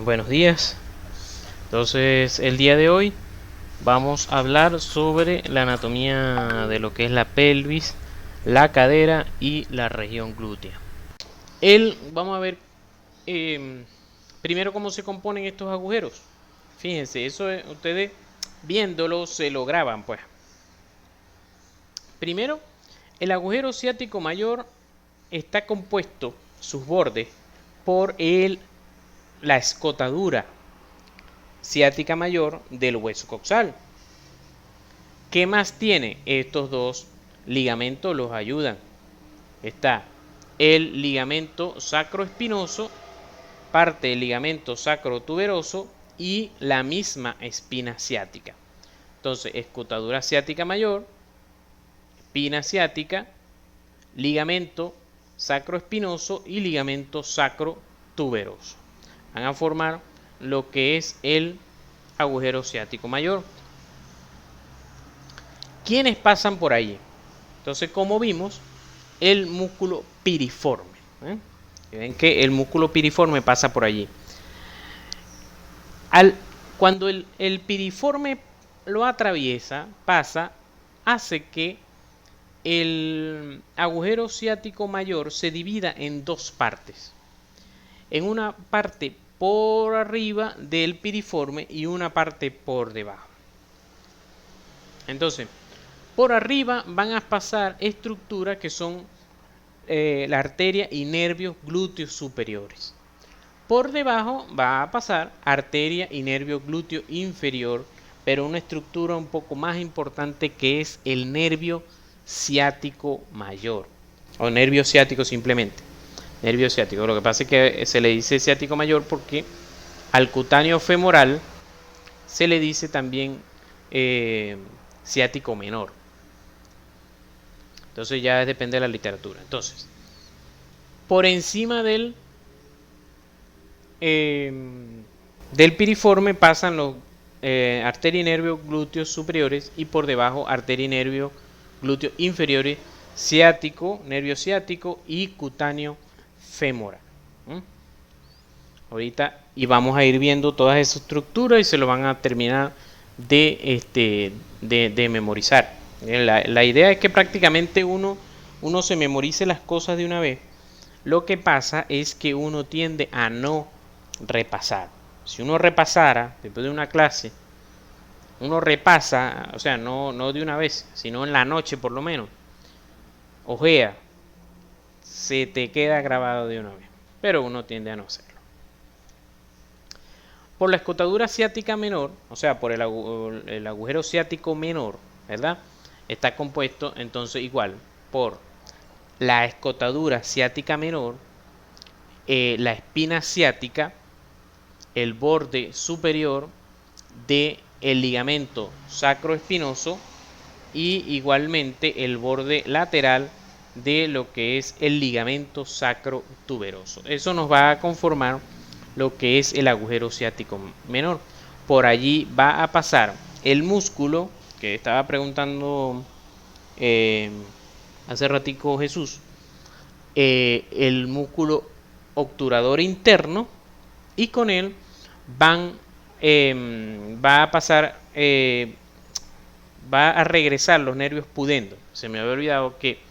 Buenos días. Entonces, el día de hoy vamos a hablar sobre la anatomía de lo que es la pelvis, la cadera y la región glútea. Vamos a ver primero cómo se componen estos agujeros. Fíjense, ustedes viéndolo se lo graban, pues. Primero, el agujero ciático mayor está compuesto, sus bordes, por la escotadura ciática mayor del hueso coxal. ¿Qué más tiene? Estos dos ligamentos los ayudan. Está el ligamento sacroespinoso, parte del ligamento sacrotuberoso y la misma espina ciática. Entonces, escotadura ciática mayor, espina ciática, ligamento sacroespinoso y ligamento sacrotuberoso. Van a formar lo que es el agujero ciático mayor. ¿Quiénes pasan por allí? Entonces, como vimos, el músculo piriforme. Ven que el músculo piriforme pasa por allí. Cuando el piriforme lo atraviesa, hace que el agujero ciático mayor se divida en dos partes. En una parte por arriba del piriforme y una parte por debajo. Entonces, por arriba van a pasar estructuras que son la arteria y nervios glúteos superiores. Por debajo va a pasar arteria y nervio glúteo inferior, pero una estructura un poco más importante que es el nervio ciático mayor, o nervio ciático simplemente. Nervio ciático. Lo que pasa es que se le dice ciático mayor porque al cutáneo femoral se le dice también ciático menor. Entonces ya depende de la literatura. Entonces, por encima del piriforme pasan los arteria y nervio glúteos superiores y por debajo arteria y nervio glúteo inferiores, ciático, nervio ciático y cutáneo femoral. Ahorita y vamos a ir viendo todas esas estructuras y se lo van a terminar de memorizar. La idea es que prácticamente uno se memorice las cosas de una vez. Lo que pasa es que uno tiende a no repasar. Si uno repasara después de una clase, uno repasa, o sea, no de una vez, sino en la noche por lo menos, ojea, se te queda grabado de una vez. Pero uno tiende a no hacerlo. Por la escotadura ciática menor, o sea, por el agujero ciático menor, ¿verdad? Está compuesto entonces igual por la escotadura ciática menor, la espina ciática, el borde superior del ligamento sacroespinoso y igualmente el borde lateral de lo que es el ligamento sacrotuberoso. Eso nos va a conformar lo que es el agujero ciático menor. Por allí va a pasar el músculo que estaba preguntando hace ratico Jesús, el músculo obturador interno, y con él va a pasar, va a regresar los nervios pudendos. Se me había olvidado que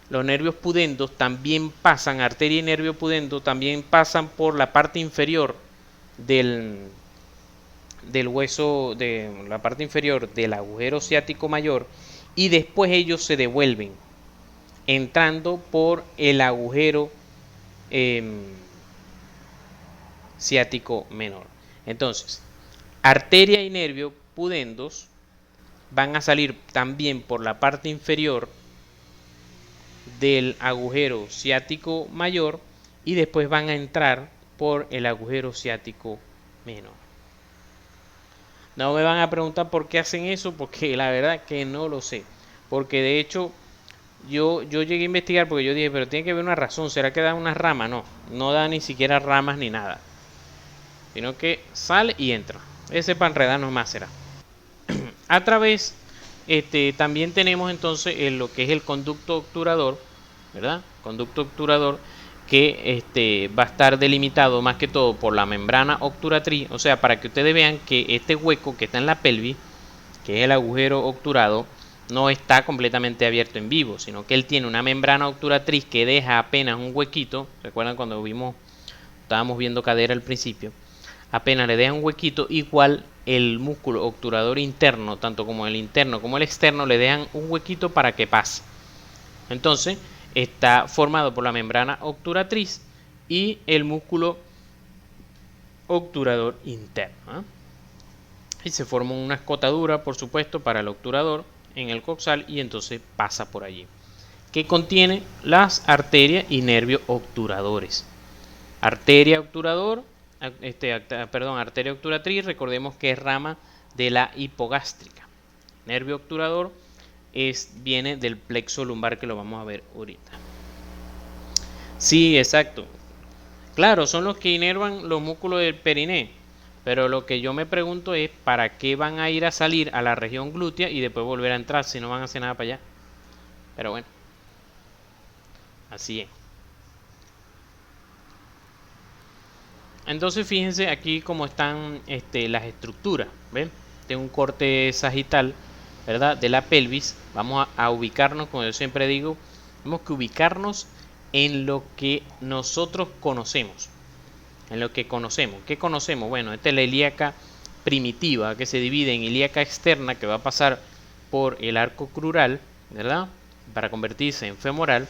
los nervios pudendos también pasan, arteria y nervio pudendo también pasan por la parte inferior del hueso, de la parte inferior del agujero ciático mayor, y después ellos se devuelven entrando por el agujero ciático menor. Entonces, arteria y nervio pudendos van a salir también por la parte inferior del agujero ciático mayor y después van a entrar por el agujero ciático menor. No me van a preguntar por qué hacen eso, porque la verdad que no lo sé. Porque de hecho yo llegué a investigar porque yo dije, pero tiene que haber una razón. ¿Será que da una rama? No da ni siquiera ramas ni nada. Sino que sale y entra. Ese para enredarnos más será. A través, también tenemos entonces lo que es el conducto obturador, ¿verdad? Conducto obturador que va a estar delimitado más que todo por la membrana obturatriz. O sea, para que ustedes vean que este hueco que está en la pelvis, que es el agujero obturado, no está completamente abierto en vivo, sino que él tiene una membrana obturatriz que deja apenas un huequito. ¿Recuerdan cuando estábamos viendo cadera al principio? Apenas le deja un huequito, igual el músculo obturador interno, tanto como el interno como el externo, le dejan un huequito para que pase. Entonces, está formado por la membrana obturatriz y el músculo obturador interno. Y se forma una escotadura, por supuesto, para el obturador en el coxal y entonces pasa por allí. Que contiene las arterias y nervios obturadores. Arteria obturador, arteria obturatriz, recordemos que es rama de la hipogástrica. Nervio obturador viene del plexo lumbar, que lo vamos a ver ahorita. Sí, exacto. Claro, son los que inervan los músculos del periné. Pero lo que yo me pregunto es, ¿para qué van a ir a salir a la región glútea y después volver a entrar si no van a hacer nada para allá? Pero bueno, así es. Entonces fíjense aquí cómo están las estructuras. ¿Ven? Tengo un corte sagital, ¿verdad? De la pelvis. Vamos a ubicarnos, como yo siempre digo, tenemos que ubicarnos en lo que nosotros conocemos. En lo que conocemos. ¿Qué conocemos? Bueno, esta es la ilíaca primitiva, que se divide en ilíaca externa, que va a pasar por el arco crural, ¿verdad? Para convertirse en femoral,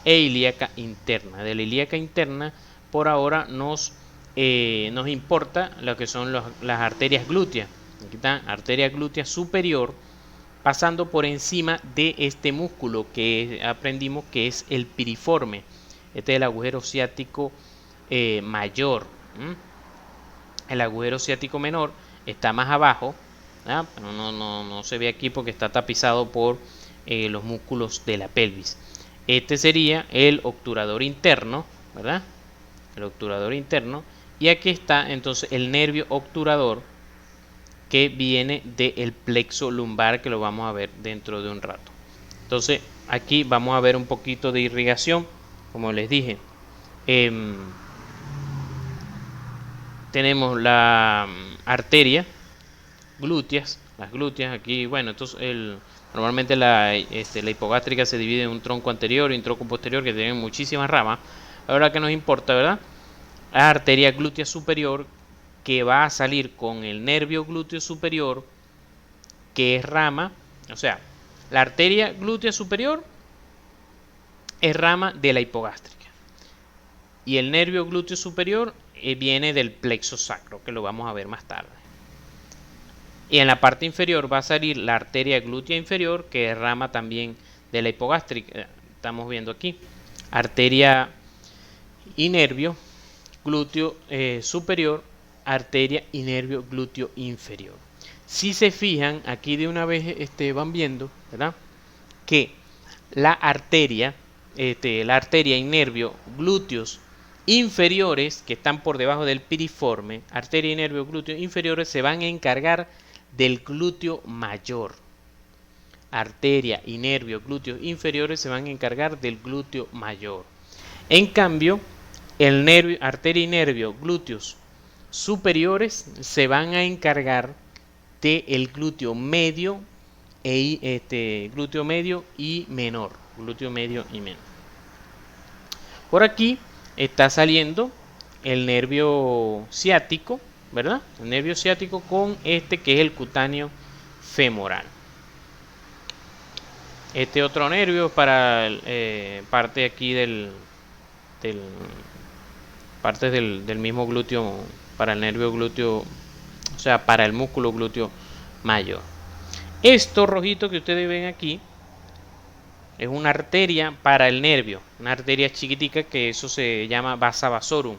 e ilíaca interna. De la ilíaca interna, por ahora nos importa lo que son las arterias glúteas. Aquí está, arteria glútea superior, pasando por encima de este músculo que aprendimos que es el piriforme. Este es el agujero ciático mayor. El agujero ciático menor está más abajo, pero no se ve aquí porque está tapizado por los músculos de la pelvis. Este sería el obturador interno, ¿verdad? El obturador interno. Y aquí está entonces el nervio obturador, que viene del plexo lumbar, que lo vamos a ver dentro de un rato. Entonces aquí vamos a ver un poquito de irrigación, como les dije. Tenemos la arteria glúteas, las glúteas aquí. Bueno, entonces normalmente la hipogástrica se divide en un tronco anterior y un tronco posterior, que tienen muchísimas ramas. Ahora, que nos importa, ¿verdad? La arteria glútea superior, que va a salir con el nervio glúteo superior, que es rama. O sea, la arteria glútea superior es rama de la hipogástrica, y el nervio glúteo superior viene del plexo sacro, que lo vamos a ver más tarde. Y en la parte inferior va a salir la arteria glútea inferior, que es rama también de la hipogástrica. Estamos viendo aquí arteria y nervio glúteo superior, arteria y nervio glúteo inferior. Si se fijan, aquí de una vez van viendo, ¿verdad?, que la arteria y nervio glúteos inferiores, que están por debajo del piriforme, arteria y nervio glúteos inferiores, se van a encargar del glúteo mayor. Arteria y nervio glúteos inferiores se van a encargar del glúteo mayor. En cambio, arteria y nervio glúteos superiores se van a encargar del glúteo medio glúteo medio y menor. Glúteo medio y menor. Por aquí está saliendo el nervio ciático, ¿verdad? El nervio ciático con que es el cutáneo femoral. Este otro nervio para parte aquí partes del mismo glúteo, para el nervio glúteo, o sea, para el músculo glúteo mayor. Esto rojito que ustedes ven aquí es una arteria para el nervio, una arteria chiquitica, que eso se llama vasa vasorum.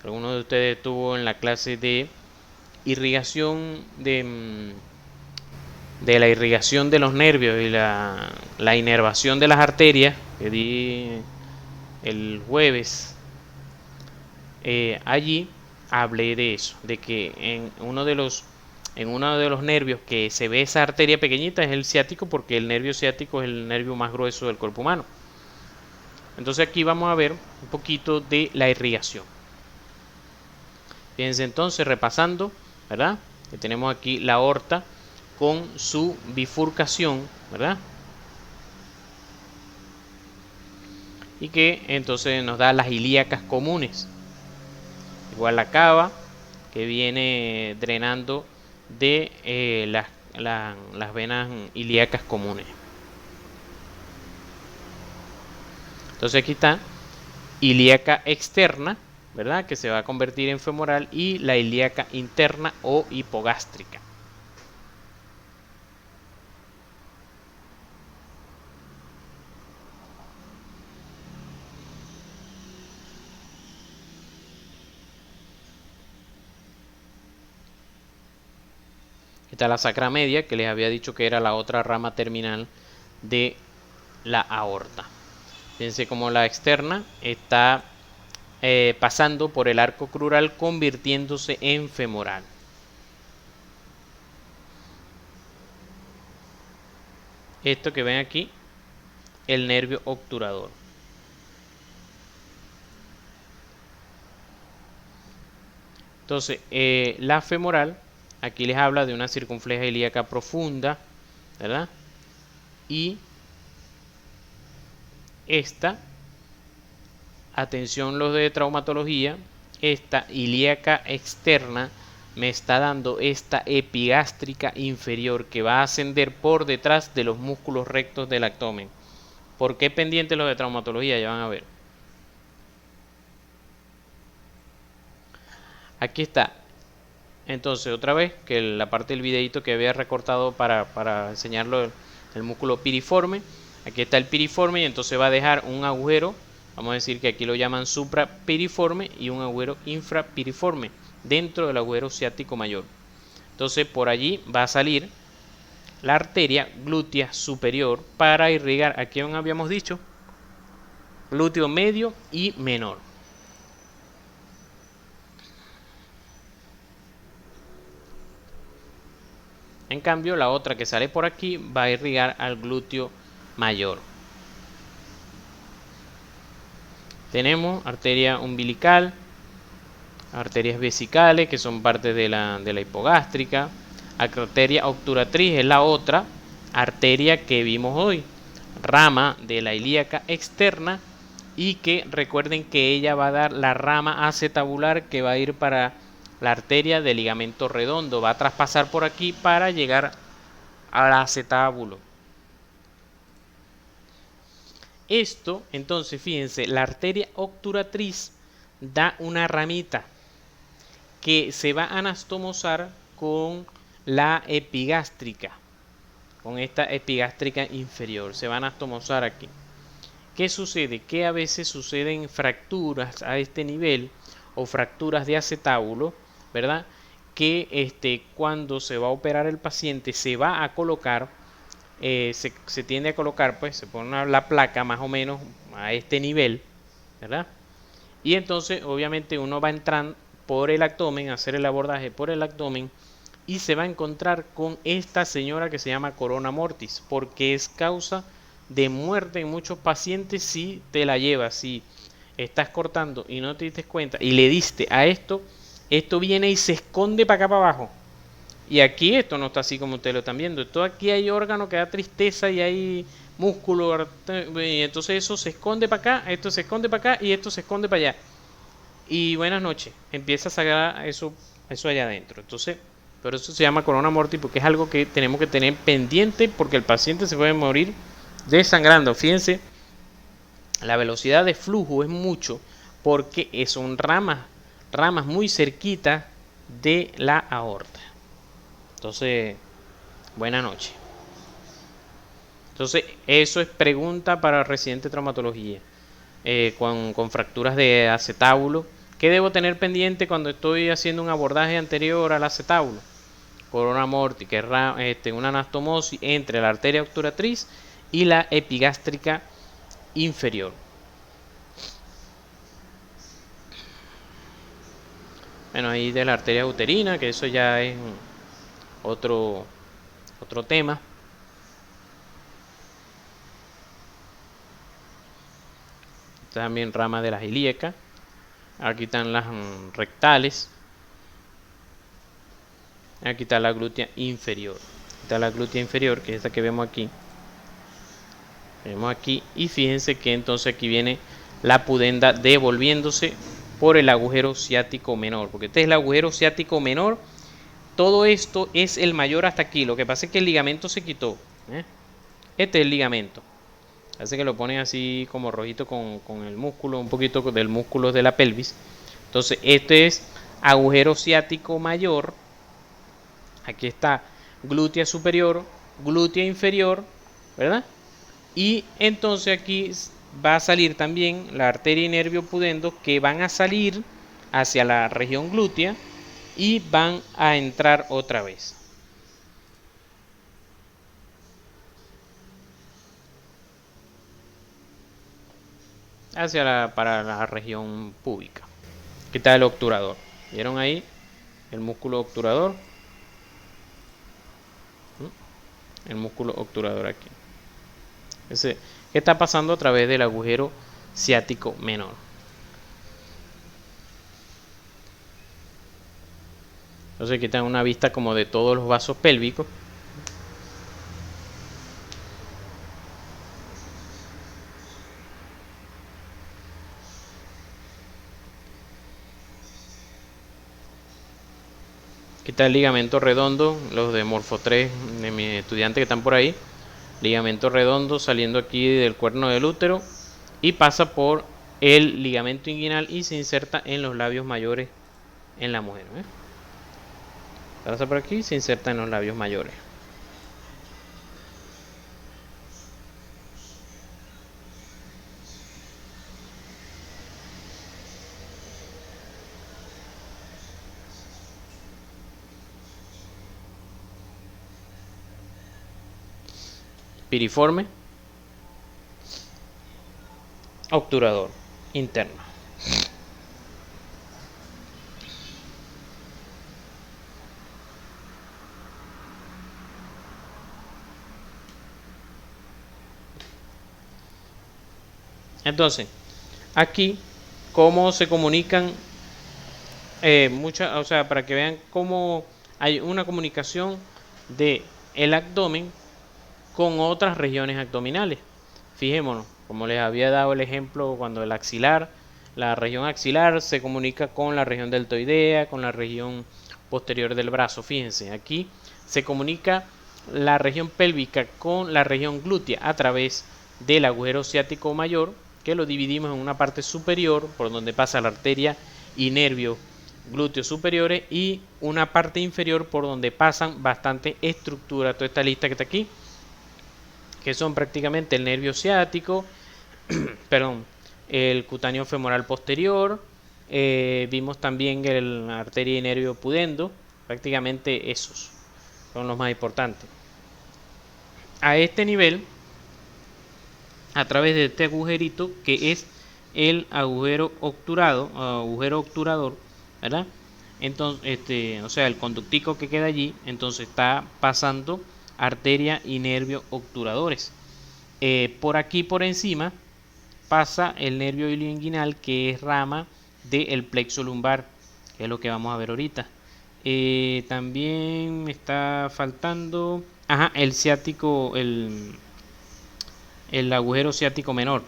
Algunos de ustedes estuvo en la clase de irrigación de la irrigación de los nervios y la inervación de las arterias, que di el jueves. Allí hablé de eso, de que en uno de los nervios que se ve esa arteria pequeñita es el ciático, porque el nervio ciático es el nervio más grueso del cuerpo humano. Entonces aquí vamos a ver un poquito de la irrigación. Fíjense entonces, repasando, ¿verdad? Que tenemos aquí la aorta con su bifurcación, ¿verdad? Y que entonces nos da las ilíacas comunes. Igual la cava, que viene drenando de las venas ilíacas comunes. Entonces aquí está ilíaca externa, ¿verdad? Que se va a convertir en femoral, y la ilíaca interna o hipogástrica. Está la sacra media, que les había dicho que era la otra rama terminal de la aorta. Fíjense cómo la externa está pasando por el arco crural, convirtiéndose en femoral. Esto que ven aquí, el nervio obturador. Entonces, la femoral, aquí les habla de una circunfleja ilíaca profunda, ¿verdad? Y esta, atención los de traumatología, esta ilíaca externa me está dando esta epigástrica inferior que va a ascender por detrás de los músculos rectos del abdomen. ¿Por qué pendientes los de traumatología? Ya van a ver. Aquí está. Entonces, otra vez, que la parte del videito que había recortado para enseñarlo, el músculo piriforme. Aquí está el piriforme y entonces va a dejar un agujero. Vamos a decir que aquí lo llaman suprapiriforme y un agujero infrapiriforme dentro del agujero ciático mayor. Entonces, por allí va a salir la arteria glútea superior para irrigar, aquí habíamos dicho, glúteo medio y menor. En cambio, la otra que sale por aquí va a irrigar al glúteo mayor. Tenemos arteria umbilical, arterias vesicales, que son parte de la hipogástrica. Arteria obturatriz es la otra arteria que vimos hoy, rama de la ilíaca externa, y que recuerden que ella va a dar la rama acetabular que va a ir para la arteria del ligamento redondo, va a traspasar por aquí para llegar al acetábulo. Esto, entonces, fíjense, la arteria obturatriz da una ramita que se va a anastomosar con la epigástrica, con esta epigástrica inferior, se va a anastomosar aquí. ¿Qué sucede? Que a veces suceden fracturas a este nivel o fracturas de acetábulo, ¿verdad? Que cuando se va a operar el paciente se va a colocar, se tiende a colocar, pues se pone la placa más o menos a este nivel, ¿verdad? Y entonces obviamente uno va a entrar por el abdomen, a hacer el abordaje por el abdomen, y se va a encontrar con esta señora que se llama corona mortis, porque es causa de muerte en muchos pacientes si te la llevas, si estás cortando y no te diste cuenta y le diste a esto, esto viene y se esconde para acá para abajo. Y aquí esto no está así como ustedes lo están viendo. Esto aquí hay órgano que da tristeza y hay músculo. Y entonces eso se esconde para acá, esto se esconde para acá y esto se esconde para allá. Y buenas noches, empieza a sacar eso allá adentro. Entonces, pero eso se llama corona mortis porque es algo que tenemos que tener pendiente porque el paciente se puede morir desangrando. Fíjense, la velocidad de flujo es mucho porque son ramas muy cerquitas de la aorta. Entonces, buena noche. Entonces, eso es pregunta para residente de traumatología con fracturas de acetábulo. ¿Qué debo tener pendiente cuando estoy haciendo un abordaje anterior al acetábulo? Corona mortis, que es una anastomosis entre la arteria obturatriz y la epigástrica inferior. Bueno, ahí de la arteria uterina, que eso ya es otro tema. también rama de las ilíacas. Aquí están las rectales. Aquí está la glútea inferior. Está la glútea inferior, que es esta que vemos aquí. Vemos aquí y fíjense que entonces aquí viene la pudenda devolviéndose por el agujero ciático menor, porque este es el agujero ciático menor. Todo esto es el mayor hasta aquí. Lo que pasa es que el ligamento se quitó. Este es el ligamento. Hace que lo ponen así como rojito con el músculo, un poquito del músculo de la pelvis. Entonces este es agujero ciático mayor. Aquí está glútea superior, glútea inferior, ¿verdad? Y entonces aquí va a salir también la arteria y nervio pudendo, que van a salir hacia la región glútea y van a entrar otra vez. Para la región púbica. Aquí está el obturador. ¿Vieron ahí el músculo obturador? El músculo obturador aquí. ¿Qué está pasando a través del agujero ciático menor? Entonces aquí está una vista como de todos los vasos pélvicos. Aquí está el ligamento redondo, los de Morfo 3 de mis estudiantes que están por ahí. Ligamento redondo saliendo aquí del cuerno del útero y pasa por el ligamento inguinal y se inserta en los labios mayores en la mujer. Pasa por aquí y se inserta en los labios mayores. Piriforme, obturador interno. Entonces, aquí cómo se comunican o sea, para que vean cómo hay una comunicación de el abdomen con otras regiones abdominales. Fijémonos, como les había dado el ejemplo cuando el axilar, la región axilar se comunica con la región deltoidea, con la región posterior del brazo. Fíjense, aquí se comunica la región pélvica con la región glútea a través del agujero ciático mayor, que lo dividimos en una parte superior por donde pasa la arteria y nervio glúteos superiores y una parte inferior por donde pasan bastante estructura. Toda esta lista que está aquí, que son prácticamente el nervio ciático, perdón, el cutáneo femoral posterior, vimos también el arteria y nervio pudendo, prácticamente esos son los más importantes. A este nivel, a través de este agujerito que es el agujero obturador, ¿verdad? Entonces, o sea, el conductico que queda allí, entonces está pasando arteria y nervio obturadores. Por aquí por encima pasa el nervio ilioinguinal, que es rama del plexo lumbar, que es lo que vamos a ver ahorita. También me está faltando el ciático, el agujero ciático menor,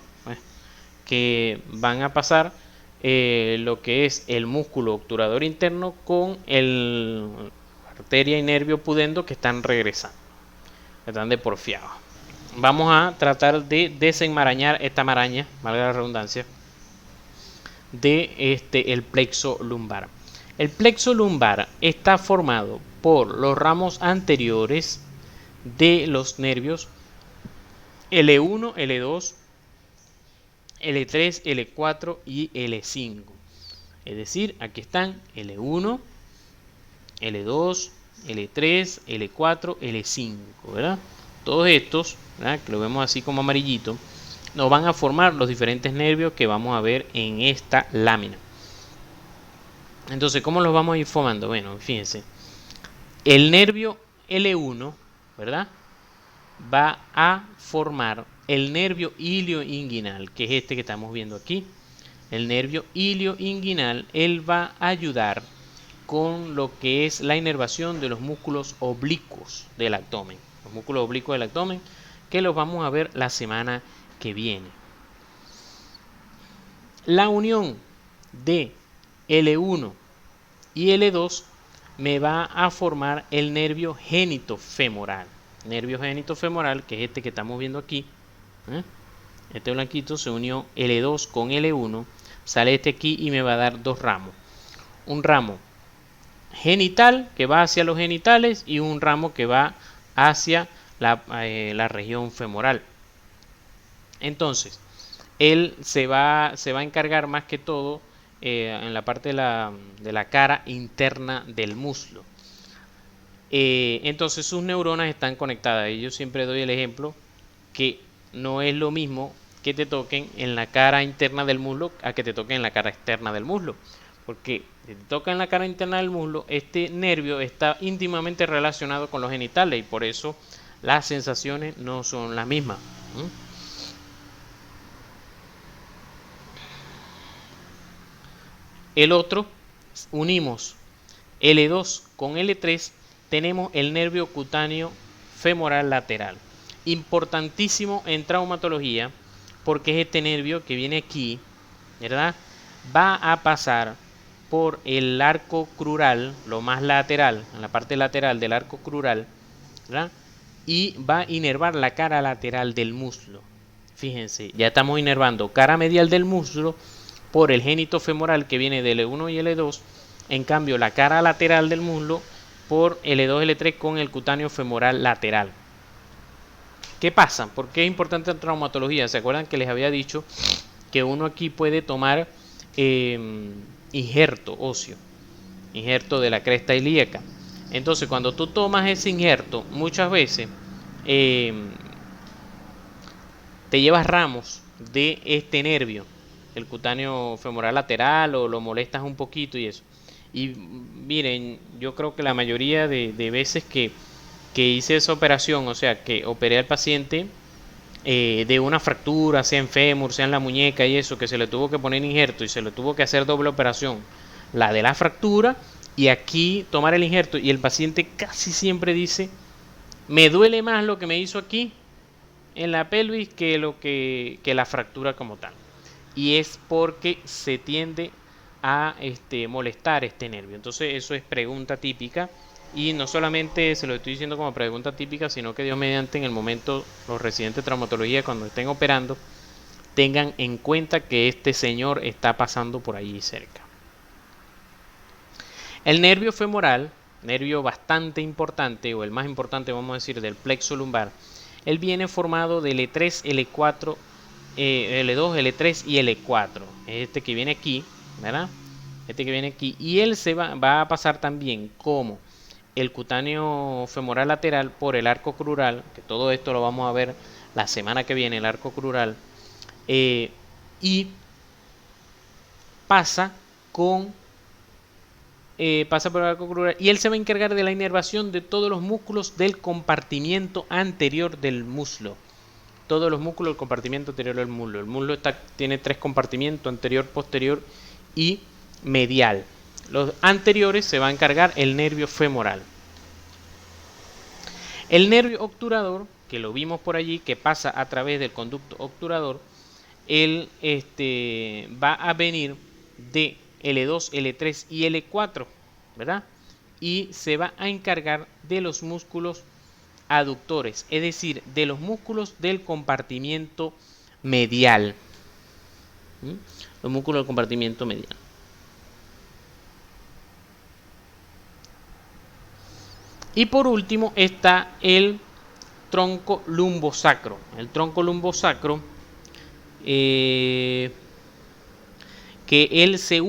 que van a pasar lo que es el músculo obturador interno con el arteria y nervio pudendo, que están regresando, están de porfiados. Vamos a tratar de desenmarañar esta maraña, valga la redundancia, de el plexo lumbar. El plexo lumbar está formado por los ramos anteriores de los nervios L1, L2, L3, L4 y L5. Es decir, aquí están L1, L2, L3, L4, L5, ¿verdad? Todos estos, ¿verdad?, que lo vemos así como amarillito, nos van a formar los diferentes nervios que vamos a ver en esta lámina. Entonces, ¿cómo los vamos a ir formando? Bueno, fíjense, el nervio L1, ¿verdad?, va a formar el nervio ilioinguinal, que es este que estamos viendo aquí. El nervio ilioinguinal, él va a ayudar con lo que es la inervación de los músculos oblicuos del abdomen. Los músculos oblicuos del abdomen, que los vamos a ver la semana que viene. La unión de L1 y L2 me va a formar el nervio genitofemoral. Nervio genitofemoral, que es este que estamos viendo aquí. Este blanquito se unió L2 con L1. Sale este aquí y me va a dar dos ramos. Un ramo genital que va hacia los genitales y un ramo que va hacia la región femoral. Entonces, él se va a encargar más que todo en la parte de la cara interna del muslo. Entonces sus neuronas están conectadas. Y yo siempre doy el ejemplo que no es lo mismo que te toquen en la cara interna del muslo a que te toquen en la cara externa del muslo. Porque si te toca en la cara interna del muslo, este nervio está íntimamente relacionado con los genitales y por eso las sensaciones no son las mismas. El otro, unimos L2 con L3, tenemos el nervio cutáneo femoral lateral. Importantísimo en traumatología porque es este nervio que viene aquí, ¿verdad? Va a pasar por el arco crural, lo más lateral, en la parte lateral del arco crural, ¿verdad? Y va a inervar la cara lateral del muslo. Fíjense, ya estamos inervando cara medial del muslo por el génito femoral que viene del L1 y L2. En cambio, la cara lateral del muslo por L2, L3 con el cutáneo femoral lateral. ¿Qué pasa? ¿Por qué es importante en traumatología? ¿Se acuerdan que les había dicho que uno aquí puede tomar injerto óseo, injerto de la cresta ilíaca? Entonces, cuando tú tomas ese injerto, muchas veces te llevas ramos de este nervio, el cutáneo femoral lateral, o lo molestas un poquito y eso. Y miren, yo creo que la mayoría de veces que hice esa operación, o sea, que operé al paciente de una fractura, sea en fémur, sea en la muñeca y eso, que se le tuvo que poner injerto y se le tuvo que hacer doble operación, la de la fractura y aquí tomar el injerto, y el paciente casi siempre dice, me duele más lo que me hizo aquí en la pelvis que la fractura como tal. Y es porque se tiende a molestar este nervio. Entonces eso es pregunta típica. Y no solamente se lo estoy diciendo como pregunta típica, sino que Dios mediante en el momento los residentes de traumatología cuando estén operando tengan en cuenta que este señor está pasando por allí cerca. El nervio femoral, nervio bastante importante o el más importante vamos a decir del plexo lumbar, él viene formado de L3, L4, L2, L3 y L4. Este que viene aquí, ¿verdad? Este que viene aquí. Y él va a pasar también como el cutáneo femoral lateral por el arco crural, que todo esto lo vamos a ver la semana que viene, el arco crural, y pasa por el arco crural, y él se va a encargar de la inervación de todos los músculos del compartimiento anterior del muslo. Todos los músculos del compartimiento anterior del muslo. El muslo tiene tres compartimientos, anterior, posterior y medial. Los anteriores se va a encargar el nervio femoral. El nervio obturador, que lo vimos por allí, que pasa a través del conducto obturador, él va a venir de L2, L3 y L4, ¿verdad? Y se va a encargar de los músculos aductores, es decir, de los músculos del compartimiento medial. Los músculos del compartimiento medial. Y por último está el tronco lumbosacro. El tronco lumbosacro, que él se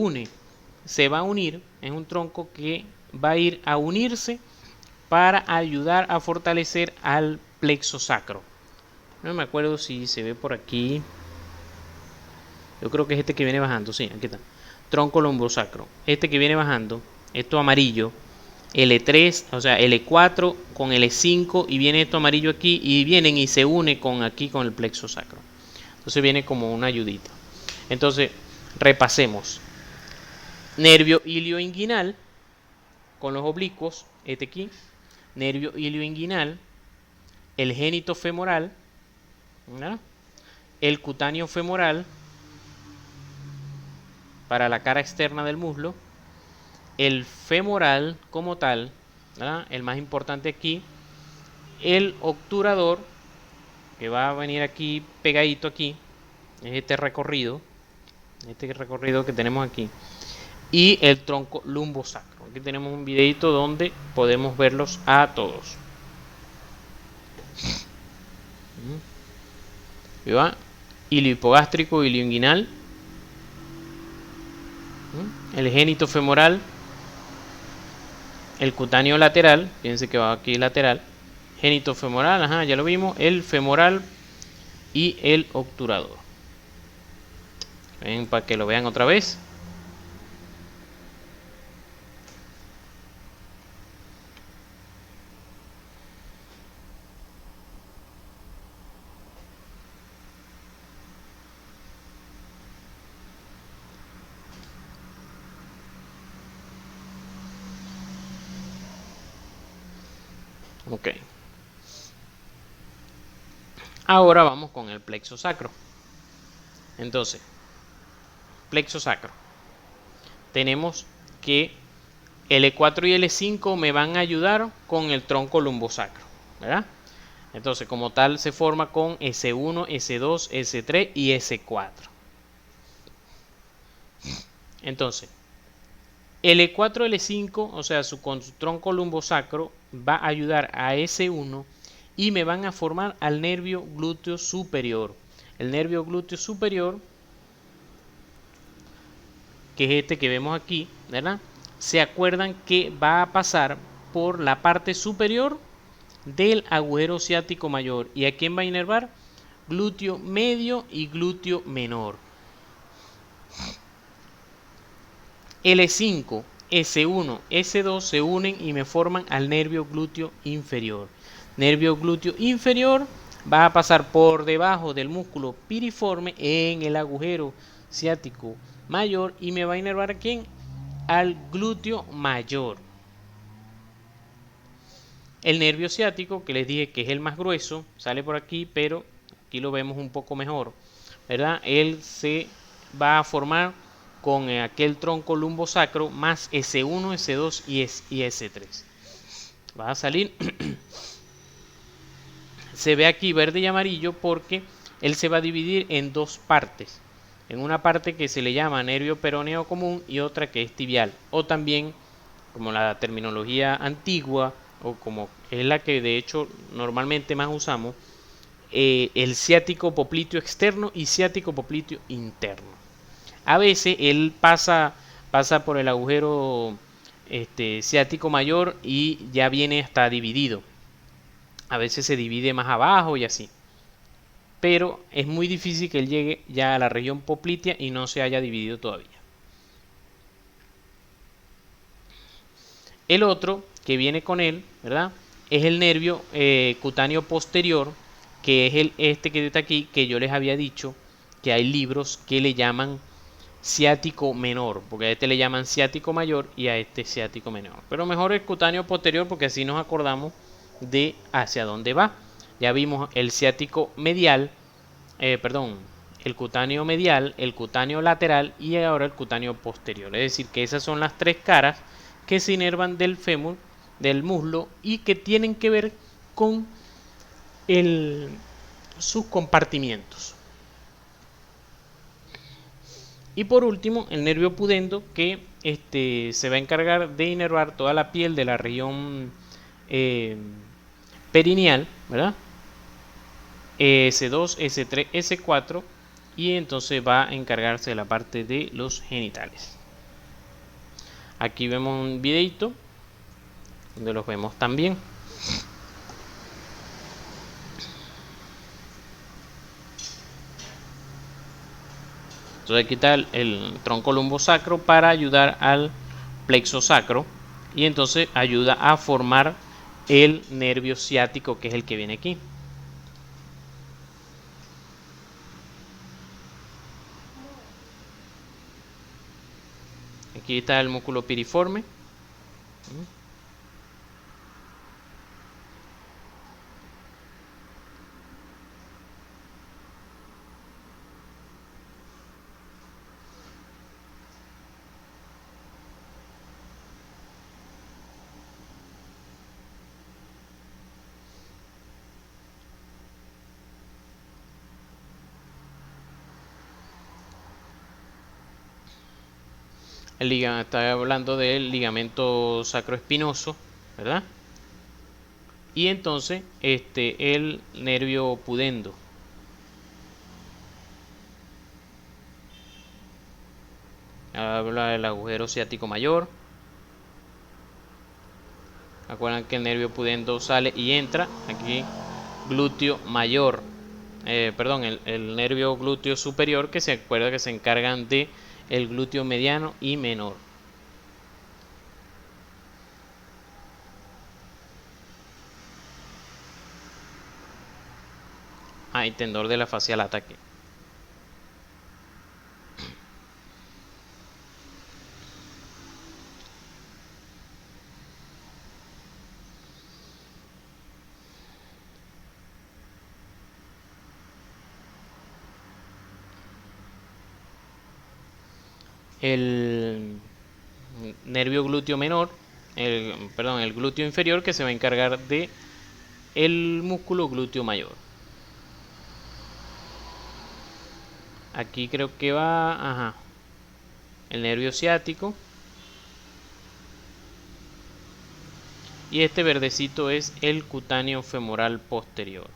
va a unir, es un tronco que va a ir a unirse para ayudar a fortalecer al plexo sacro. No me acuerdo si se ve por aquí. Yo creo que es este que viene bajando. Sí, aquí está. Tronco lumbosacro. Este que viene bajando, esto amarillo, L3, o sea, L4 con L5 y viene esto amarillo aquí y vienen y se une con aquí con el plexo sacro. Entonces viene como una ayudita. Entonces, repasemos. Nervio ilioinguinal con los oblicuos, este aquí. Nervio ilioinguinal, el génito femoral, ¿no? El cutáneo femoral para la cara externa del muslo, el femoral como tal, ¿verdad? El más importante aquí, el obturador, que va a venir aquí pegadito aquí, es este recorrido que tenemos aquí, y el tronco lumbosacro. Aquí tenemos un videito donde podemos verlos a todos. ¿Sí va? Hilio hipogástrico, hilio inguinal, el génito femoral, el cutáneo lateral, fíjense que va aquí lateral, génito femoral, ajá, ya lo vimos, el femoral y el obturador. Ven para que lo vean otra vez. Ok. Ahora vamos con el plexo sacro. Entonces, plexo sacro. Tenemos que L4 y L5 me van a ayudar con el tronco lumbosacro, ¿verdad? Entonces, como tal, se forma con S1, S2, S3 y S4. Entonces, L4, L5, o sea, con su tronco lumbosacro, va a ayudar a S1 y me van a formar al nervio glúteo superior. El nervio glúteo superior, que es este que vemos aquí, ¿verdad? Se acuerdan que va a pasar por la parte superior del agujero ciático mayor. ¿Y a quién va a inervar? Glúteo medio y glúteo menor. L5, S1, S2 se unen y me forman al nervio glúteo inferior. Nervio glúteo inferior va a pasar por debajo del músculo piriforme en el agujero ciático mayor y me va a inervar ¿a quién? Al glúteo mayor. El nervio ciático, que les dije que es el más grueso, sale por aquí, pero aquí lo vemos un poco mejor, ¿verdad? Él se va a formar con aquel tronco lumbosacro más S1, S2 y S3. Va a salir, se ve aquí verde y amarillo porque él se va a dividir en dos partes. En una parte que se le llama nervio peroneo común y otra que es tibial. O también, como la terminología antigua, o como es la que de hecho normalmente más usamos, el ciático popliteo externo y ciático popliteo interno. A veces él pasa por el agujero ciático mayor y ya viene hasta dividido. A veces se divide más abajo y así. Pero es muy difícil que él llegue ya a la región poplitea y no se haya dividido todavía. El otro que viene con él, ¿verdad? Es el nervio cutáneo posterior, que es este que está aquí, que yo les había dicho que hay libros que le llaman ciático menor, porque a este le llaman ciático mayor y a este ciático menor. Pero mejor el cutáneo posterior porque así nos acordamos de hacia dónde va. Ya vimos el ciático medial, el cutáneo medial, el cutáneo lateral y ahora el cutáneo posterior. Es decir, que esas son las tres caras que se inervan del fémur, del muslo y que tienen que ver con sus compartimientos. Y por último, el nervio pudendo que se va a encargar de inervar toda la piel de la región perineal, ¿verdad? S2, S3, S4 y entonces va a encargarse de la parte de los genitales. Aquí vemos un videito donde los vemos también. Entonces aquí está el tronco lumbosacro para ayudar al plexo sacro, y entonces ayuda a formar el nervio ciático, que es el que viene aquí. Aquí está el músculo piriforme. Está hablando del ligamento sacroespinoso, ¿verdad? Y entonces el nervio pudendo. Habla del agujero ciático mayor. Acuerdan que el nervio pudendo sale y entra. Aquí glúteo mayor. Perdón, el nervio glúteo superior, que se acuerda que se encargan de el glúteo mediano y menor. Y tendón de la fascia lata aquí. El nervio glúteo menor, el glúteo inferior, que se va a encargar de el músculo glúteo mayor. Aquí creo que va, el nervio ciático. Y este verdecito es el cutáneo femoral posterior.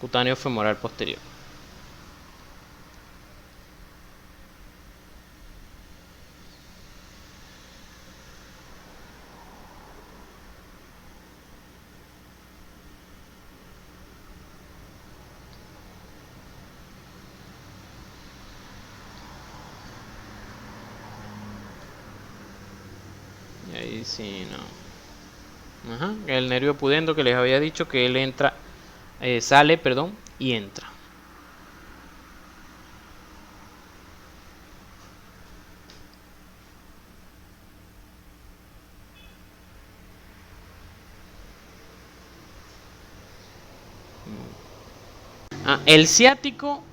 Cutáneo femoral posterior. Y ahí sí, no. El nervio pudendo, que les había dicho que él entra, sale, perdón, y entra. El ciático,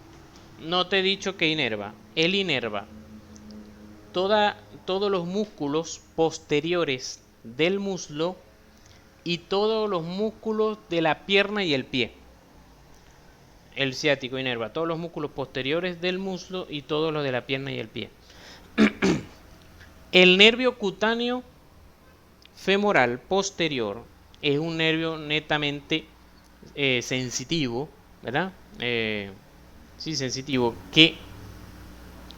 no te he dicho que inerva. Él inerva todos los músculos posteriores del muslo y todos los músculos de la pierna y el pie. El ciático inerva todos los músculos posteriores del muslo y todos los de la pierna y el pie. El nervio cutáneo femoral posterior es un nervio netamente sensitivo, ¿verdad? Sí, sensitivo, que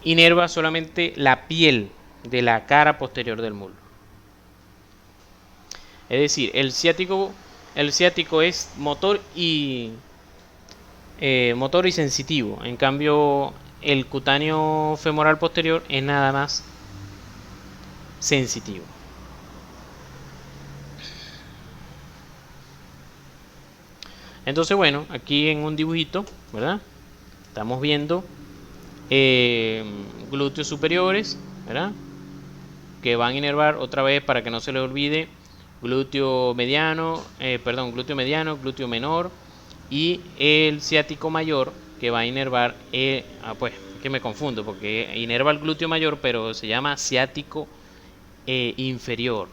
inerva solamente la piel de la cara posterior del muslo. Es decir, el ciático es motor y sensitivo. En cambio, el cutáneo femoral posterior es nada más sensitivo. Entonces, bueno, aquí en un dibujito, ¿verdad? Estamos viendo glúteos superiores, ¿verdad? Que van a inervar otra vez, para que no se les olvide, glúteo mediano, glúteo menor, y el ciático mayor, que va a inervar, pues, que me confundo, porque inerva el glúteo mayor, pero se llama ciático inferior.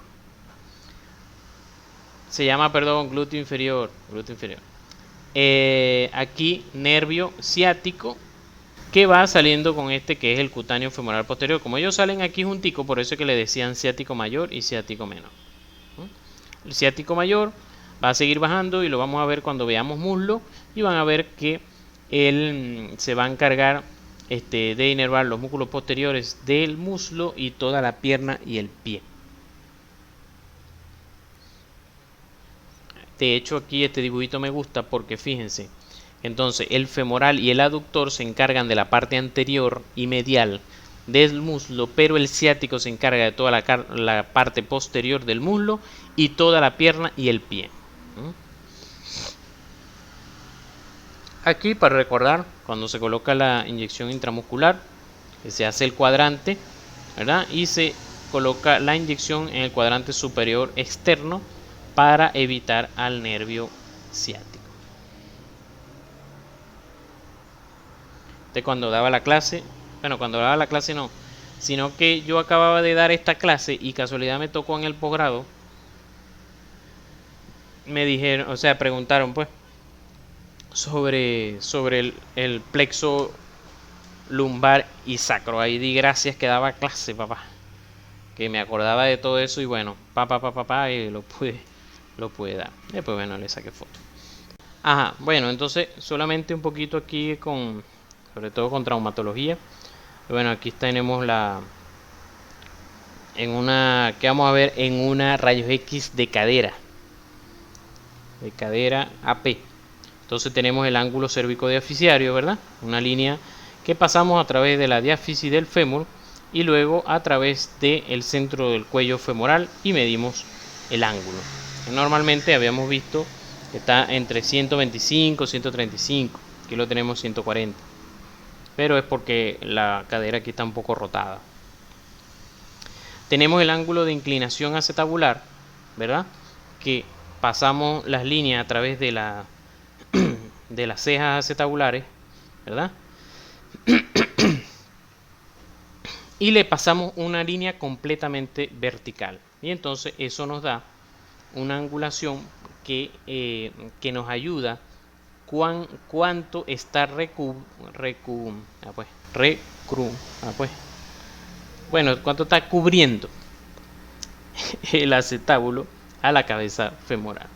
Se llama, perdón, glúteo inferior. Aquí nervio ciático, que va saliendo con este, que es el cutáneo femoral posterior. Como ellos salen aquí juntico, por eso es que le decían ciático mayor y ciático menor. El ciático mayor va a seguir bajando y lo vamos a ver cuando veamos muslo, y van a ver que él se va a encargar de inervar los músculos posteriores del muslo y toda la pierna y el pie. De hecho, aquí este dibujito me gusta porque fíjense, Entonces el femoral y el aductor se encargan de la parte anterior y medial del muslo, pero el ciático se encarga de toda la parte posterior del muslo y toda la pierna y el pie. Aquí, para recordar, cuando se coloca la inyección intramuscular, se hace el cuadrante, ¿verdad? Y se coloca la inyección en el cuadrante superior externo para evitar al nervio ciático. Cuando daba la clase, bueno, cuando daba la clase no, sino que yo acababa de dar esta clase y casualidad me tocó en el posgrado, me dijeron, o sea, preguntaron pues sobre el plexo lumbar y sacro. Ahí di gracias que daba clase, papá, que me acordaba de todo eso y bueno, y lo pude dar. Después bueno, le saqué foto. Ajá, bueno, entonces solamente un poquito aquí sobre todo con traumatología. Bueno, aquí tenemos que vamos a ver en una rayos X de cadera AP. Entonces tenemos el ángulo cérvico-diaficiario, ¿verdad? Una línea que pasamos a través de la diáfisis del fémur y luego a través del centro del cuello femoral y medimos el ángulo. Normalmente habíamos visto que está entre 125 y 135, aquí lo tenemos 140, pero es porque la cadera aquí está un poco rotada. Tenemos el ángulo de inclinación acetabular, ¿verdad? Que pasamos las líneas a través de las cejas acetabulares, ¿verdad? Y le pasamos una línea completamente vertical. Y entonces eso nos da una angulación que nos ayuda cuánto está cuánto está cubriendo el acetábulo a la cabeza femoral.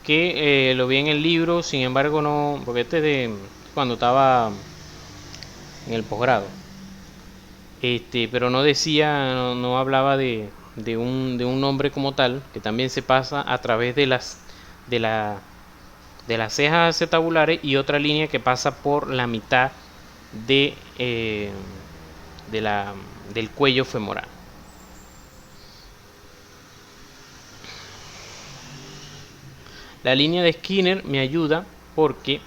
Que lo vi en el libro, sin embargo no, porque este es de cuando estaba en el posgrado, pero no decía, no hablaba de un nombre como tal, que también se pasa a través de las cejas acetabulares y otra línea que pasa por la mitad del cuello femoral. La línea de Skinner me ayuda porque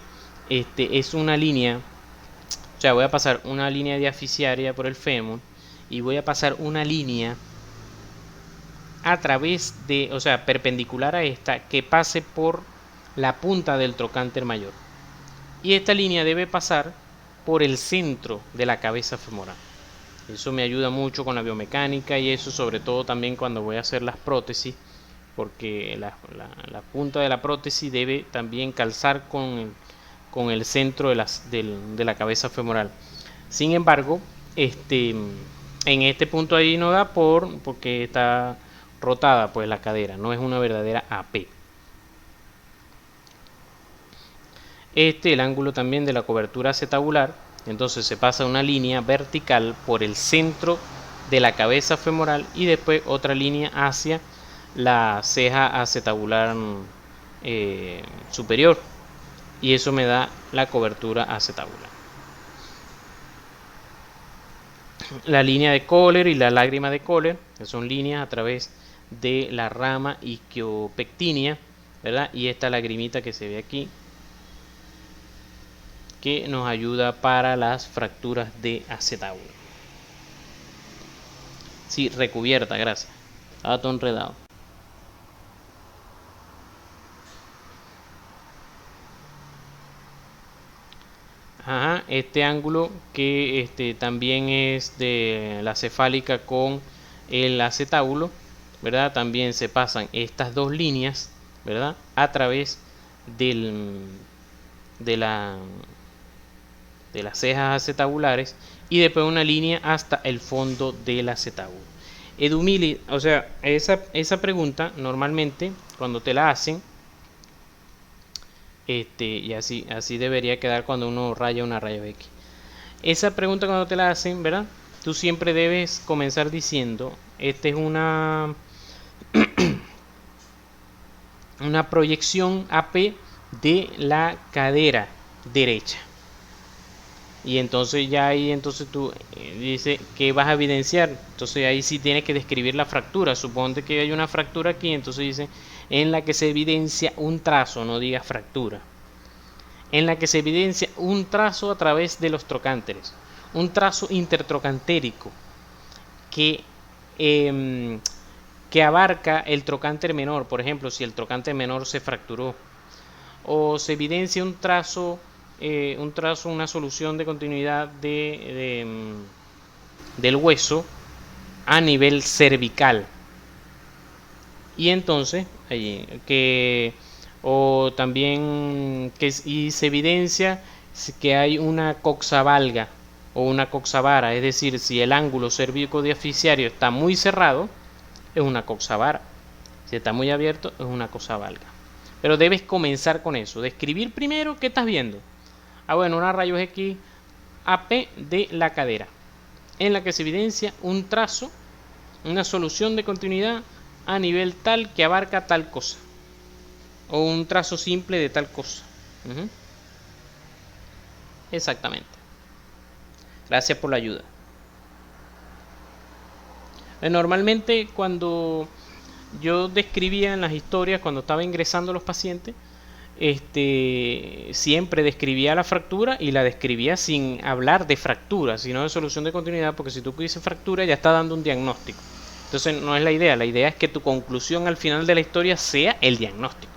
es una línea, o sea, voy a pasar una línea diaficiaria por el fémur y voy a pasar una línea a través o sea, perpendicular a esta, que pase por la punta del trocánter mayor. Y esta línea debe pasar por el centro de la cabeza femoral. Eso me ayuda mucho con la biomecánica y eso sobre todo también cuando voy a hacer las prótesis, porque la punta de la prótesis debe también calzar con el centro de la cabeza femoral. Sin embargo, en este punto ahí no da porque está rotada pues la cadera, no es una verdadera AP. El ángulo también de la cobertura acetabular, entonces se pasa una línea vertical por el centro de la cabeza femoral y después otra línea hacia la ceja acetabular superior, y eso me da la cobertura acetabular. La línea de Kohler y la lágrima de Kohler, que son líneas a través de la rama isquiopectínea, ¿verdad? Y esta lagrimita que se ve aquí, que nos ayuda para las fracturas de acetábulo. Sí, recubierta, gracias. Estaba todo enredado. Ajá, este ángulo que también es de la cefálica con el acetábulo, ¿verdad? También se pasan estas dos líneas, ¿verdad? A través de las cejas acetabulares y después una línea hasta el fondo del acetábulo. Edumili, o sea, esa pregunta normalmente cuando te la hacen, y así debería quedar cuando uno raya una raya X. Esa pregunta cuando te la hacen, ¿verdad? Tú siempre debes comenzar diciendo, es una una proyección AP de la cadera derecha. Y entonces ya ahí entonces tú dice que vas a evidenciar. Entonces ahí sí tienes que describir la fractura. Suponte que hay una fractura aquí, entonces dice en la que se evidencia un trazo, no digas fractura. En la que se evidencia un trazo a través de los trocánteres. Un trazo intertrocantérico que, eh, que abarca el trocánter menor. Por ejemplo, si el trocánter menor se fracturó. O se evidencia un trazo, una solución de continuidad del hueso a nivel cervical. Y entonces, o también y se evidencia que hay una coxavalga o una coxavara, es decir, si el ángulo cervico-diaficiario está muy cerrado, es una coxavara. Si está muy abierto, es una coxavalga. Pero debes comenzar con eso, describir primero qué estás viendo. Bueno, una rayos X AP de la cadera, en la que se evidencia un trazo, una solución de continuidad a nivel tal que abarca tal cosa, o un trazo simple de tal cosa. Exactamente. Gracias por la ayuda. Normalmente cuando yo describía en las historias, cuando estaba ingresando a los pacientes, siempre describía la fractura y la describía sin hablar de fractura, sino de solución de continuidad, porque si tú dices fractura ya está dando un diagnóstico. Entonces no es la idea es que tu conclusión al final de la historia sea el diagnóstico.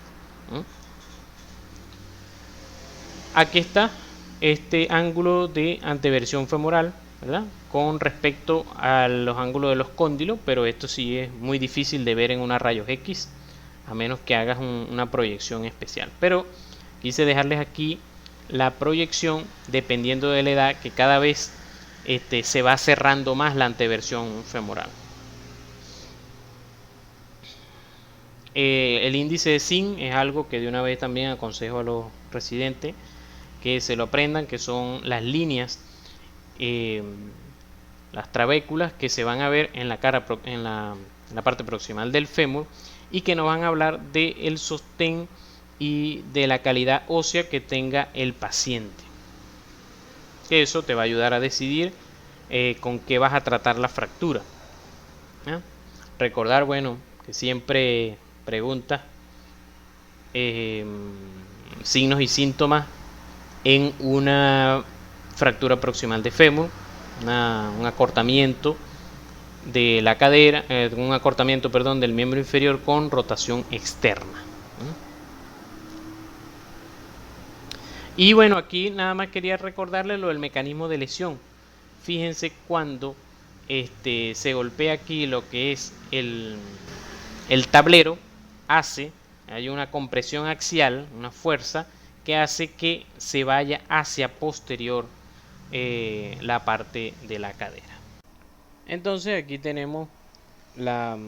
Aquí está este ángulo de anteversión femoral, ¿verdad? Con respecto a los ángulos de los cóndilos, pero esto sí es muy difícil de ver en una rayos X, a menos que hagas una proyección especial. Pero quise dejarles aquí la proyección dependiendo de la edad, que cada vez se va cerrando más la anteversión femoral. El índice de Zinn es algo que de una vez también aconsejo a los residentes que se lo aprendan, que son las líneas, las trabéculas que se van a ver en la cara, en la parte proximal del fémur, y que nos van a hablar del sostén y de la calidad ósea que tenga el paciente. Eso te va a ayudar a decidir con qué vas a tratar la fractura. ¿Ya? Recordar, bueno, que siempre pregunta signos y síntomas en una fractura proximal de fémur, un acortamiento de la cadera, un acortamiento, perdón, del miembro inferior con rotación externa. Y bueno, aquí nada más quería recordarle lo del mecanismo de lesión. Fíjense cuando se golpea aquí lo que es el tablero, hay una compresión axial, una fuerza que hace que se vaya hacia posterior la parte de la cadera. Entonces aquí tenemos la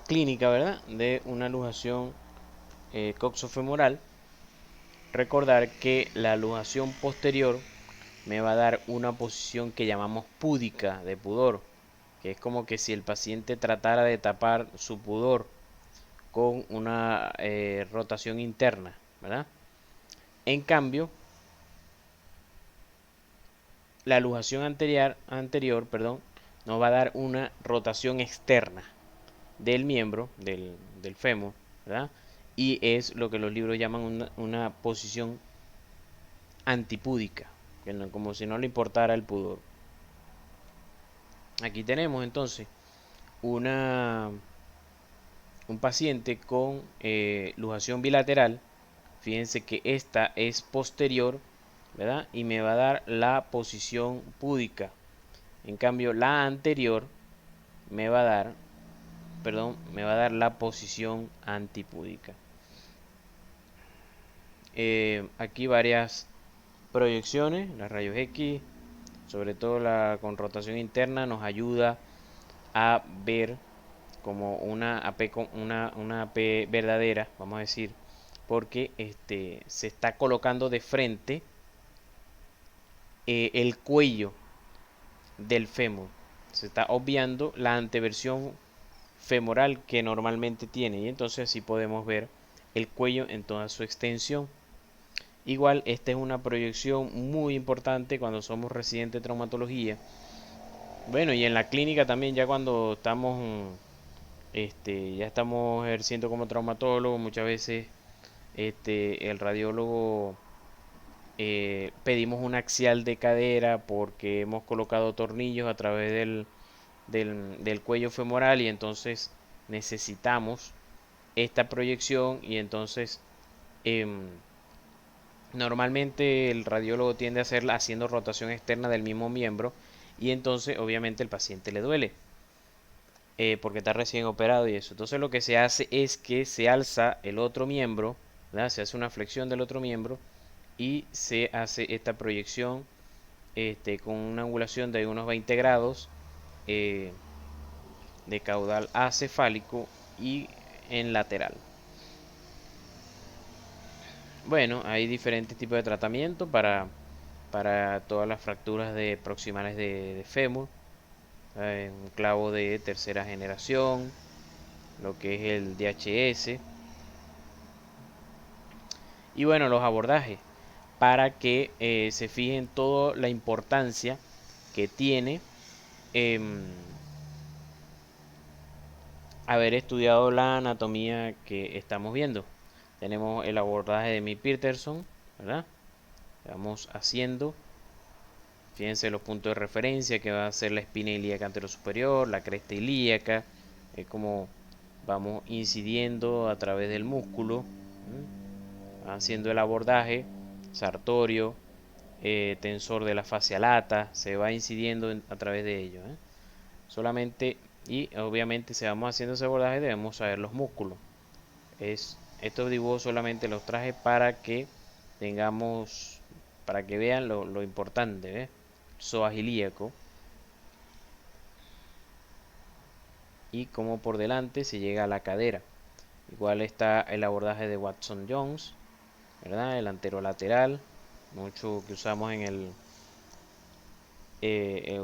clínica, ¿verdad?, de una luxación coxofemoral. Recordar que la luxación posterior me va a dar una posición que llamamos púdica, de pudor, que es como que si el paciente tratara de tapar su pudor con una rotación interna, ¿verdad? En cambio, la luxación anterior, nos va a dar una rotación externa del miembro, del fémur, ¿verdad? Y es lo que los libros llaman una posición antipúdica, como si no le importara el pudor. Aquí tenemos entonces un paciente con luxación bilateral. Fíjense que esta es posterior, ¿verdad? Y me va a dar la posición púdica. En cambio, la anterior me va a dar, la posición antipúdica. Aquí varias proyecciones, las rayos X, sobre todo la con rotación interna, nos ayuda a ver como una AP verdadera, vamos a decir, porque se está colocando de frente el cuello del fémur. Se está obviando la anteversión femoral que normalmente tiene, y entonces así podemos ver el cuello en toda su extensión. Igual, esta es una proyección muy importante cuando somos residentes de traumatología. Bueno, y en la clínica también, ya cuando estamos, ya estamos ejerciendo como traumatólogo, muchas veces el radiólogo pedimos un axial de cadera porque hemos colocado tornillos a través del cuello femoral y entonces necesitamos esta proyección y entonces em, normalmente el radiólogo tiende a hacerla haciendo rotación externa del mismo miembro y entonces obviamente el paciente le duele porque está recién operado y eso. Entonces lo que se hace es que se alza el otro miembro, ¿verdad? Se hace una flexión del otro miembro y se hace esta proyección con una angulación de unos 20 grados eh, de caudal acefálico y en lateral. Bueno, hay diferentes tipos de tratamiento para todas las fracturas de proximales de fémur. Un clavo de tercera generación, lo que es el DHS. Y bueno, los abordajes, para que se fijen toda la importancia que tiene em, haber estudiado la anatomía que estamos viendo. Tenemos el abordaje de Mead-Peterson, ¿verdad? Vamos haciendo. Fíjense los puntos de referencia que va a ser la espina ilíaca anterosuperior, la cresta ilíaca, como vamos incidiendo a través del músculo, haciendo el abordaje, sartorio, tensor de la fascia lata, se va incidiendo a través de ello. Solamente, y obviamente si vamos haciendo ese abordaje debemos saber los músculos. Estos dibujos solamente los traje para que tengamos, para que vean lo importante, psoas ilíaco, y como por delante se llega a la cadera. Igual está el abordaje de Watson Jones, ¿verdad? El anterolateral, mucho que usamos en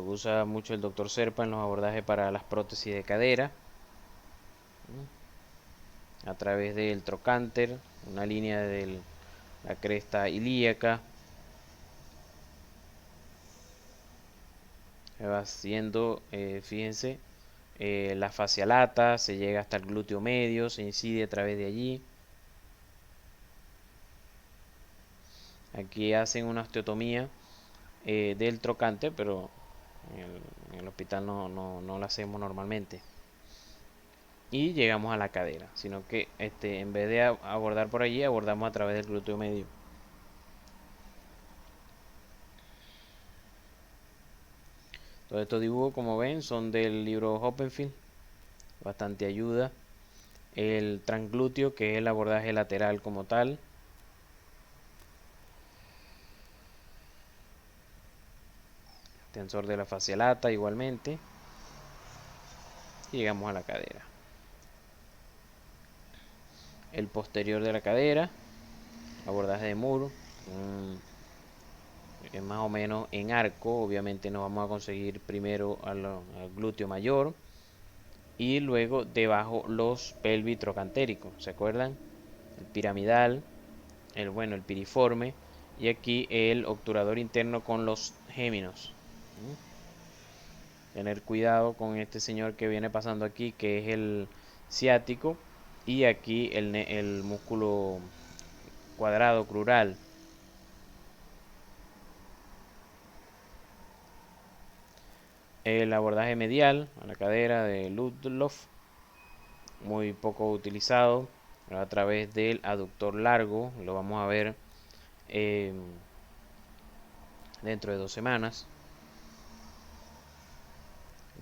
usa mucho el doctor Serpa en los abordajes para las prótesis de cadera, a través del trocánter, una línea de la cresta ilíaca, se va haciendo, fíjense, la fascia lata, se llega hasta el glúteo medio, se incide a través de allí. Aquí hacen una osteotomía del trocánter, pero en el hospital no la hacemos normalmente. Y llegamos a la cadera, sino que en vez de abordar por allí, abordamos a través del glúteo medio. Todos estos dibujos, como ven, son del libro Hoppenfield, bastante ayuda. El transglúteo, que es el abordaje lateral como tal. Tensor de la fascia lata igualmente. Y llegamos a la cadera. El posterior de la cadera, abordaje de muro, más o menos en arco. Obviamente nos vamos a conseguir primero al glúteo mayor y luego debajo los pelvis trocantéricos, ¿se acuerdan? El piramidal, el piriforme y aquí el obturador interno con los géminos. Tener cuidado con este señor que viene pasando aquí, que es el ciático, y aquí el músculo cuadrado crural. El abordaje medial a la cadera de Ludloff, muy poco utilizado, a través del aductor largo, lo vamos a ver dentro de 2 semanas.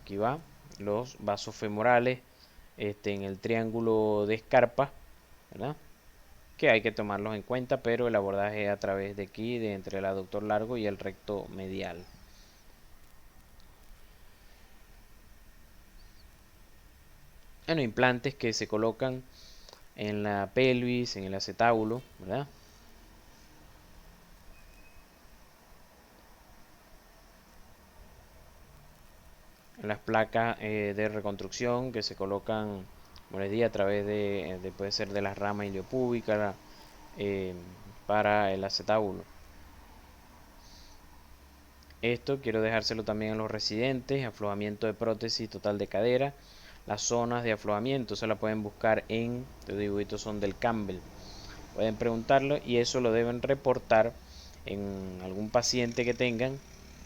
Aquí va, los vasos femorales en el triángulo de escarpa, ¿verdad? Que hay que tomarlos en cuenta, pero el abordaje a través de aquí, de entre el aductor largo y el recto medial. Bueno, implantes que se colocan en la pelvis, en el acetábulo, ¿verdad? En las placas de reconstrucción que se colocan como les di, a través puede ser de las ramas iliopúbicas para el acetábulo. Esto quiero dejárselo también a los residentes: aflojamiento de prótesis total de cadera. Las zonas de aflojamiento se la pueden buscar los dibujitos son del Campbell. Pueden preguntarlo y eso lo deben reportar en algún paciente que tengan,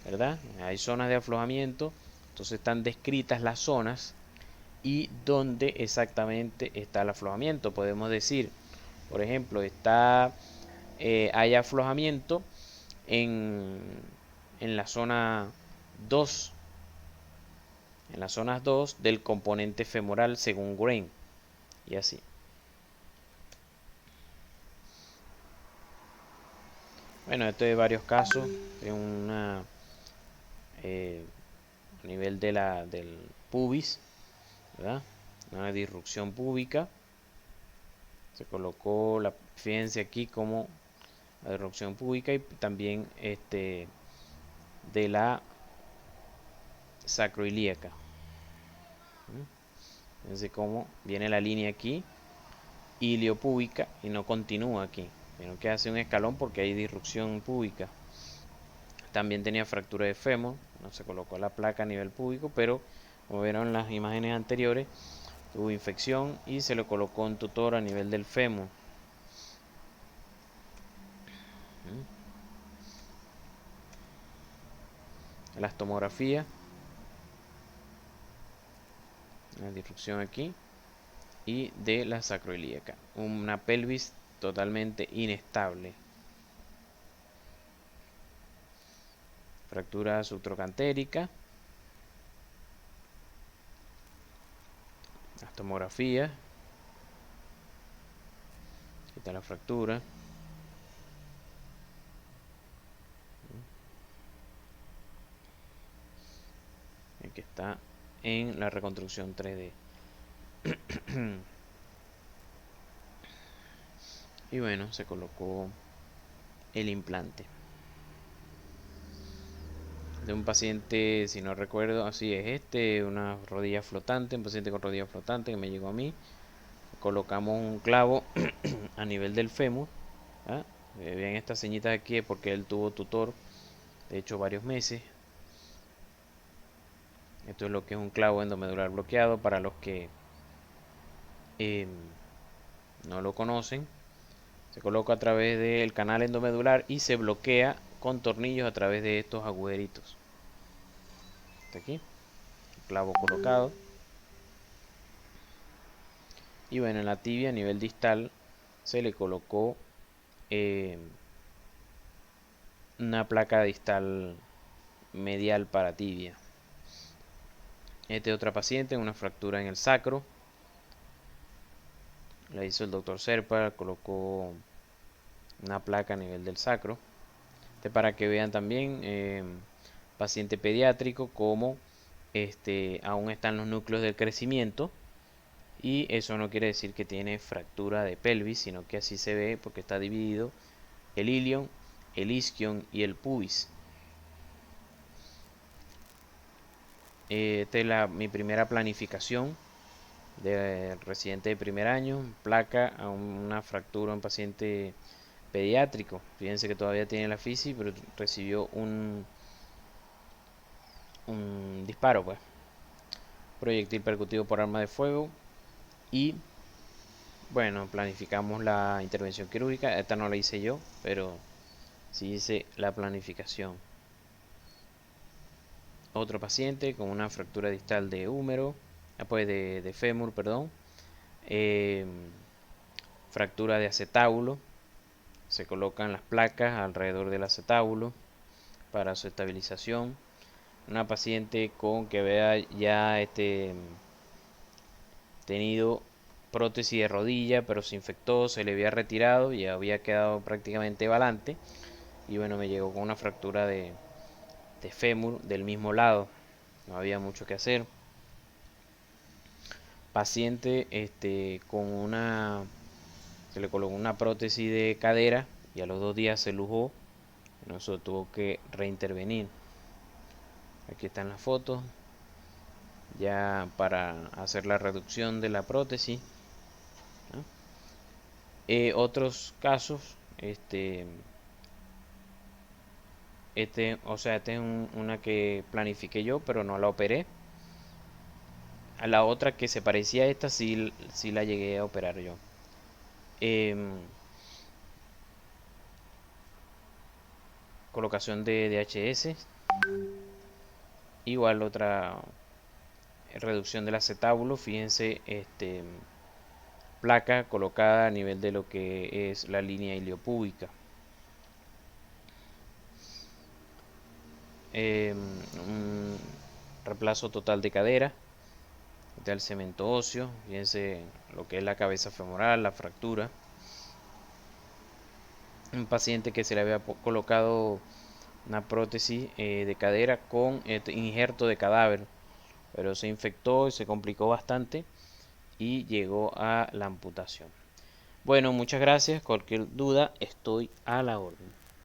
¿verdad? Hay zonas de aflojamiento, entonces están descritas las zonas y dónde exactamente está el aflojamiento. Podemos decir, por ejemplo, hay aflojamiento en, en la zona 2, en las zonas 2 del componente femoral según Green, y así. Bueno, esto de varios casos, de a nivel del pubis, ¿verdad? Una disrupción púbica. Se colocó fíjense aquí como la disrupción púbica y también de la sacroilíaca. Fíjense cómo viene la línea aquí, iliopúbica, y no continúa aquí, sino que hace un escalón porque hay disrupción púbica. También tenía fractura de fémur, no se colocó la placa a nivel púbico, pero como vieron en las imágenes anteriores, tuvo infección y se le colocó un tutor a nivel del fémur. Las tomografías, la disrupción aquí, y de la sacroilíaca, una pelvis totalmente inestable, fractura subtrocantérica, las tomografías, aquí está la fractura, aquí está en la reconstrucción 3D. Y bueno, se colocó el implante de un paciente, si no recuerdo, así es una rodilla flotante, un paciente con rodilla flotante que me llegó a mí. Colocamos un clavo a nivel del fémur. ¿Ah? Vean estas señitas aquí porque él tuvo tutor, de hecho, varios meses. Esto es lo que es un clavo endomedular bloqueado para los que no lo conocen. Se coloca a través del canal endomedular y se bloquea con tornillos a través de estos agujeritos. Hasta aquí, clavo colocado. Y bueno, en la tibia a nivel distal se le colocó una placa distal medial para tibia. Este otra paciente, una fractura en el sacro. La hizo el doctor Serpa, colocó una placa a nivel del sacro. Para que vean también, paciente pediátrico, como aún están los núcleos del crecimiento. Y eso no quiere decir que tiene fractura de pelvis, sino que así se ve porque está dividido el ilion, el isquion y el pubis. Esta es mi primera planificación de residente de primer año, placa a una fractura en paciente pediátrico. Fíjense que todavía tiene la fisi, pero recibió un disparo, pues. Proyectil percutido por arma de fuego. Y bueno, planificamos la intervención quirúrgica. Esta no la hice yo, pero sí hice la planificación. Otro paciente con una fractura distal de húmero, pues de fémur, perdón. Fractura de acetábulo. Se colocan las placas alrededor del acetábulo para su estabilización. Una paciente con que vea ya tenido prótesis de rodilla, pero se infectó, se le había retirado y había quedado prácticamente balante. Y bueno, me llegó con una fractura de fémur del mismo lado. No había mucho que hacer. Paciente se le colocó una prótesis de cadera y a los 2 días se lujó. Eso tuvo que reintervenir. Aquí están las fotos ya para hacer la reducción de la prótesis, ¿no? Otros casos, o sea, esta es una que planifiqué yo, pero no la operé. A la otra que se parecía a esta, sí la llegué a operar yo. Em, Colocación de DHS. Igual otra reducción del acetábulo. Fíjense, placa colocada a nivel de lo que es la línea iliopúbica. Un reemplazo total de cadera del cemento óseo. Fíjense lo que es la cabeza femoral, la fractura. Un paciente que se le había colocado una prótesis de cadera con injerto de cadáver, pero se infectó y se complicó bastante y llegó a la amputación. Bueno, muchas gracias. Cualquier duda, estoy a la orden.